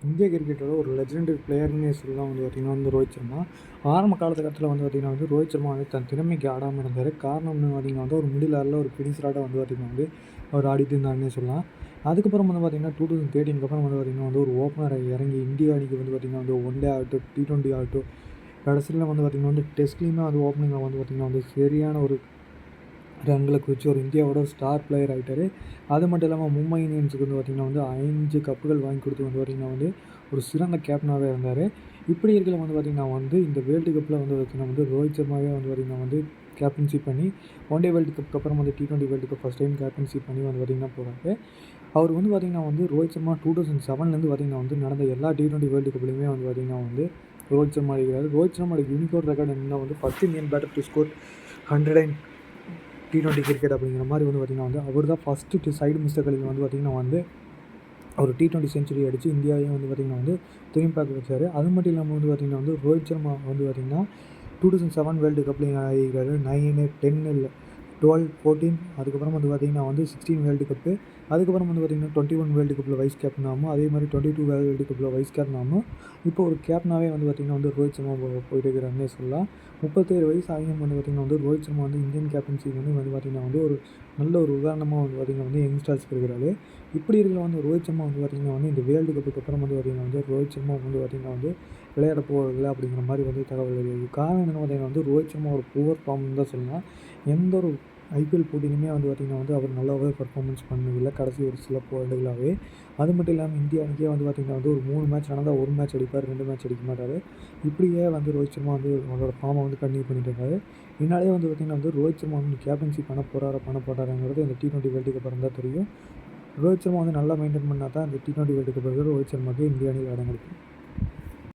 இந்திய கிரிக்கெட்டோட ஒரு லெஜெண்டரி பிளேயர்னே சொல்லலாம் பார்த்திங்கன்னா ரோஹித் சர்மா. ஆரம்ப காலகட்டத்தில் பார்த்திங்கன்னா ரோஹித் சர்மா தன் திறமைக்கு ஆடாமல் இருந்தார். காரணம்னு பார்த்திங்கன்னா ஒரு மிடில் ஆர்டரில் ஒரு ஃபினிஷராக பார்த்திங்கன்னா அவர் ஆடிட்டு இருந்தாருன்னே சொல்லலாம். அதுக்கப்புறம் பார்த்திங்கன்னா 2013 அப்புறம் பார்த்திங்கன்னா ஒரு ஓப்பனர் இறங்கி இந்தியா அணிக்கு பார்த்திங்கன்னா ஒன் டே ஆகட்டும், T20 ஆகட்டும், கடைசியில் பார்த்திங்கன்னா டெஸ்ட்லேயுமே ஓப்பனிங்கில் பார்த்திங்கன்னா சரியான ஒரு ரன்களை குவிச்சு ஒரு இந்தியாவோட ஒரு ஸ்டார் பிளேயர் ஆகிட்டார். அது மட்டும் இல்லாமல் மும்பை இந்தியன்ஸுக்கு பார்த்திங்கன்னா 5 கப்புகள் வாங்கி கொடுத்து பார்த்திங்கன்னா ஒரு சிறந்த கேப்டனாகவே இருந்தார். இப்படி இருக்கல பார்த்திங்கன்னா இந்த வேர்ல்டு கப்பில் பார்த்திங்கன்னா ரோஹித் சர்மாவே பார்த்திங்கன்னா கேப்டன்ஷிப் பண்ணி ஒன் டே வேர்ல்டு கப்புக்கு அப்புறம் T20 world cup first time captainship பண்ணி பார்த்திங்கன்னா போகிறாரு. அவர் பார்த்திங்கன்னா ரோஹித் சர்மா 2007 பார்த்திங்கன்னா நடந்த எல்லா T20 வேர்ல்டு கப்லையுமே பார்த்திங்கன்னா ரோஹித் சர்மா இருக்கிறார். ரோஹித் சர்மாவோட யூனிகோட் ரெக்கார்டு என்னன்னா first Indian batter to score 100 T20 cricket அப்படிங்கிற மாதிரி பார்த்திங்கன்னா அவர் தான் ஃபஸ்ட்டு சைடு மிஸ்டேக்களுக்கு பார்த்திங்கன்னா ஒரு T20 செஞ்சுரி அடித்து இந்தியாவையும் பார்த்திங்கன்னா திரும்பி பார்க்க வச்சார். அது மட்டும் இல்லாமல் பார்த்திங்கன்னா ரோஹித் சர்மா பார்த்திங்கன்னா 2007 வேர்ல்டு கப்லையும் ஆகிருக்காரு. 9, 10 இல்லை 12, 14 அதுக்கப்புறம் பார்த்திங்கன்னா 16 வேர்ல்டு கப்பு, அதுக்கப்புறம் பார்த்திங்கன்னா 21 வேர்ல்டு கப்பில் வைஸ் கேப்டனாகவும், அதே மாதிரி 22 வேர்ல்டு கப்பில் வைஸ் கேப்டனாகவும் இப்போ ஒரு கேப்டனாகவே பார்த்திங்கன்னா ரோஹித் சர்மா போயிட்டு இருக்கிறாருன்னே சொல்லலாம். 37 வயசு ஆகியும் பார்த்திங்கன்னா ரோஹித் சர்மா இந்தியன் கேப்டன்சிக்கு பார்த்திங்கன்னா ஒரு நல்ல ஒரு உதாரணமாக பார்த்திங்கன்னா யங்ஸ்டர்ஸ்க்கு இருக்கிறாரு. இப்படி இருக்கிற ரோஹித் சர்மா பார்த்திங்கன்னா இந்த வேர்ல்டு கப்புக்கு அப்புறம் பார்த்திங்கன்னா ரோஹித் சர்மா பார்த்திங்கன்னா விளையாட போவதில்லை அப்படிங்கிற மாதிரி தகவல் இருக்குது. காரணம் என்னென்னு பார்த்திங்கன்னா ரோஹித் சர்மா ஒரு புவர் ஃபார்ம்னு தான் சொல்லலாம். எந்த ஒரு ஐபிஎல் போட்டியிலுமே பார்த்திங்கன்னா அவர் நல்லாவே பர்ஃபார்மன்ஸ் பண்ணதில்லை கடைசி ஒரு சில போட்டிகளாகவே. அது மட்டும் இல்லாமல் இந்தியா அணிக்கே பார்த்திங்கன்னா ஒரு 3 மேட்ச் நடந்தால் 1 மேட்ச் அடிப்பார், 2 மேட்ச் அடிக்க மாட்டார். இப்படியே ரோஹித் சர்மா அவரோட ஃபார்மை கண்டினியூ பண்ணிட்டு இருக்காரு. இதனாலே பார்த்திங்கன்னா ரோஹித் சர்மா கேப்டன்ஷிப் பண்ண போகிறாராங்கிறது இந்த T20 வேர்ல்டு கப் அப்புறம் தான் தெரியும். ரோஹித் சர்மா நல்லா மெயின்டைன் பண்ணால் தான் இந்த T20 வேர்ல்டு கப் ரோஹித் சர்மாவுக்கு இந்திய அணியில் இடம் கிடைக்கும்.